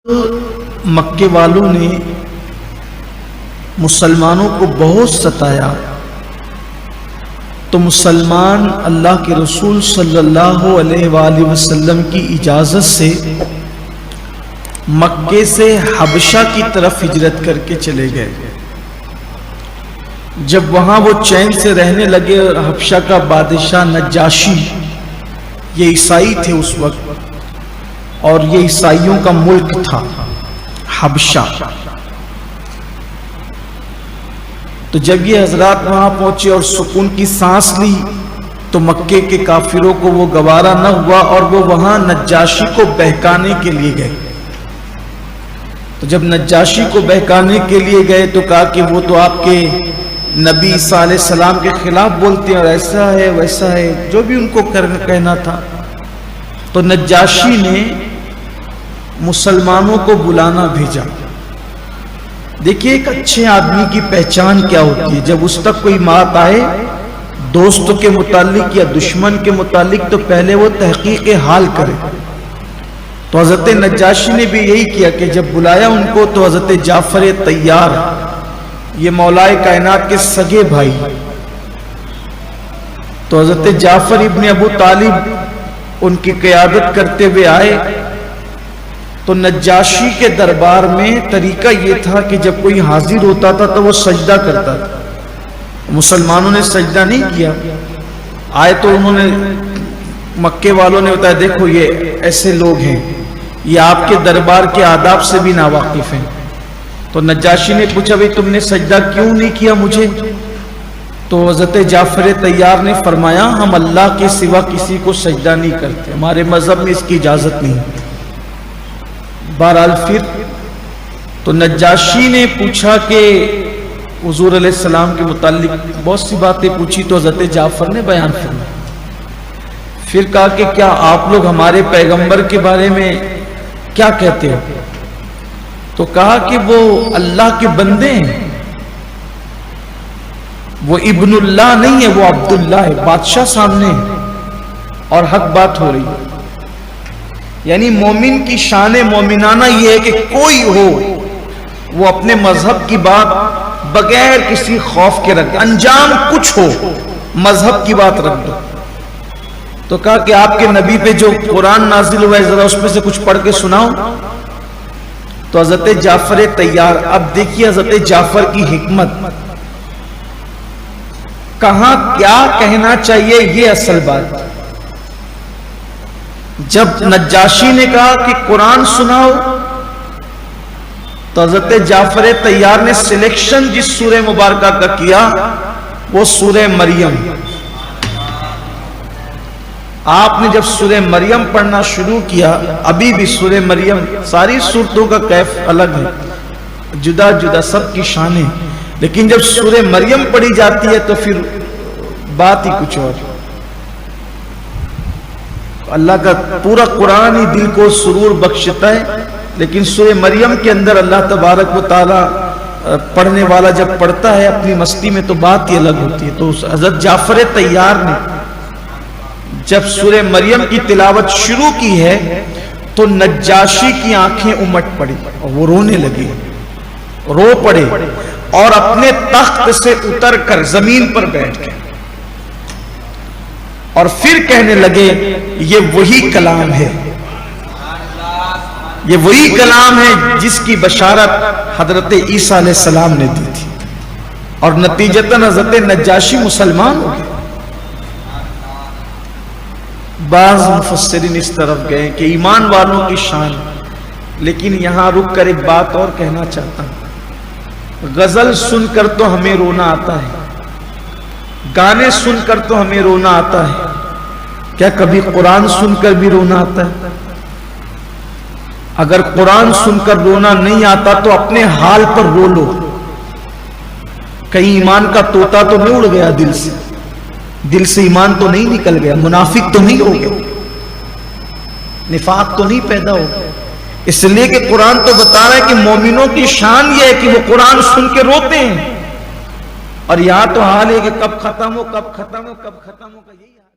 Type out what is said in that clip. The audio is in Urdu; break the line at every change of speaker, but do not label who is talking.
مکے والوں نے مسلمانوں کو بہت ستایا تو مسلمان اللہ کے رسول صلی اللہ علیہ وآلہ وسلم کی اجازت سے مکے سے حبشہ کی طرف ہجرت کر کے چلے گئے۔ جب وہاں وہ چین سے رہنے لگے اور حبشہ کا بادشاہ نجاشی، یہ عیسائی تھے اس وقت اور یہ عیسائیوں کا ملک تھا حبشہ، تو جب یہ حضرات وہاں پہنچے اور سکون کی سانس لی تو مکے کے کافروں کو وہ گوارا نہ ہوا اور وہ وہاں نجاشی کو بہکانے کے لیے گئے۔ تو جب نجاشی کو بہکانے کے لیے گئے تو کہا کہ وہ تو آپ کے نبی عیسیٰ علیہ السلام کے خلاف بولتے ہیں اور ایسا ہے ویسا ہے، جو بھی ان کو کہنا تھا۔ تو نجاشی نے مسلمانوں کو بلانا بھیجا۔ دیکھیے ایک اچھے آدمی کی پہچان کیا ہوتی ہے، جب اس تک کوئی بات آئے دوست کے متعلق یا دشمن کے متعلق تو پہلے وہ تحقیق حال کرے۔ تو حضرت نجاشی نے بھی یہی کیا کہ جب بلایا ان کو تو حضرت جعفر طیار، یہ مولائے کائنات کے سگے بھائی، تو حضرت جعفر ابن ابو طالب ان کی قیادت کرتے ہوئے آئے۔ تو نجاشی کے دربار میں طریقہ یہ تھا کہ جب کوئی حاضر ہوتا تھا تو وہ سجدہ کرتا تھا، مسلمانوں نے سجدہ نہیں کیا۔ آئے تو انہوں نے، مکے والوں نے بتایا دیکھو یہ ایسے لوگ ہیں، یہ آپ کے دربار کے آداب سے بھی ناواقف ہیں۔ تو نجاشی نے پوچھا بھئی تم نے سجدہ کیوں نہیں کیا مجھے؟ تو حضرت جعفر طیار نے فرمایا ہم اللہ کے سوا کسی کو سجدہ نہیں کرتے، ہمارے مذہب میں اس کی اجازت نہیں۔ بہرحال پھر تو نجاشی نے پوچھا کہ حضور علیہ السلام کے متعلق بہت سی باتیں پوچھی تو حضرت جعفر نے بیان فرمایا۔ پھر کہا کہ کیا آپ لوگ ہمارے پیغمبر کے بارے میں کیا کہتے ہو؟ تو کہا کہ وہ اللہ کے بندے ہیں، وہ ابن اللہ نہیں ہے، وہ عبداللہ ہے، بادشاہ سامنے ہے اور حق بات ہو رہی ہے۔ یعنی مومن کی شان مومنانہ یہ ہے کہ کوئی ہو وہ اپنے مذہب کی بات بغیر کسی خوف کے رکھ دے، انجام کچھ ہو مذہب کی بات رکھ دو۔ تو کہا کہ آپ کے نبی پہ جو قرآن نازل ہوا ہے ذرا اس میں سے کچھ پڑھ کے سناؤ۔ تو حضرت جعفر طیار، اب دیکھیے حضرت جعفر کی حکمت، کہاں کیا کہنا چاہیے یہ اصل بات۔ جب نجاشی نے کہا کہ قرآن سناؤ تو حضرت جعفر طیار نے سلیکشن جس سورہ مبارکہ کا کیا وہ سورہ مریم۔ آپ نے جب سورہ مریم پڑھنا شروع کیا، ابھی بھی سورہ مریم ساری سورتوں کا کیف الگ ہے، جدا جدا سب کی شانیں، لیکن جب سورہ مریم پڑھی جاتی ہے تو پھر بات ہی کچھ اور۔ اللہ کا پورا قرآن ہی دل کو سرور بخشتا ہے، لیکن سورہ مریم کے اندر اللہ تبارک و تعالی پڑھنے والا جب پڑھتا ہے اپنی مستی میں تو بات ہی الگ ہوتی ہے۔ تو حضرت جعفر طیار نے جب سورہ مریم کی تلاوت شروع کی ہے تو نجاشی کی آنکھیں امٹ پڑی اور وہ رونے لگے، رو پڑے اور اپنے تخت سے اتر کر زمین پر بیٹھ گئے اور پھر کہنے لگے یہ وہی کلام ہے، یہ وہی کلام ہے جس کی بشارت حضرت عیسیٰ علیہ السلام نے دی تھی، اور نتیجتاً حضرت نجاشی مسلمان ہو گئے۔ بعض مفسرین اس طرف گئے کہ ایمان والوں کی شان، لیکن یہاں رک کر ایک بات اور کہنا چاہتا ہوں۔ غزل سن کر تو ہمیں رونا آتا ہے، گانے سن کر تو ہمیں رونا آتا ہے، کیا کبھی قرآن سن کر بھی رونا آتا ہے؟ اگر قرآن سن کر رونا نہیں آتا تو اپنے حال پر رو لو، کہیں ایمان کا طوطا تو نہیں اڑ گیا دل سے ایمان تو نہیں نکل گیا، منافق تو نہیں ہو گیا، نفاق تو نہیں پیدا ہو گیا۔ اس لیے کہ قرآن تو بتا رہا ہے کہ مومنوں کی شان یہ ہے کہ وہ قرآن سن کے روتے ہیں، اور یہاں تو حال ہے کہ کب ختم ہو کا یہی حال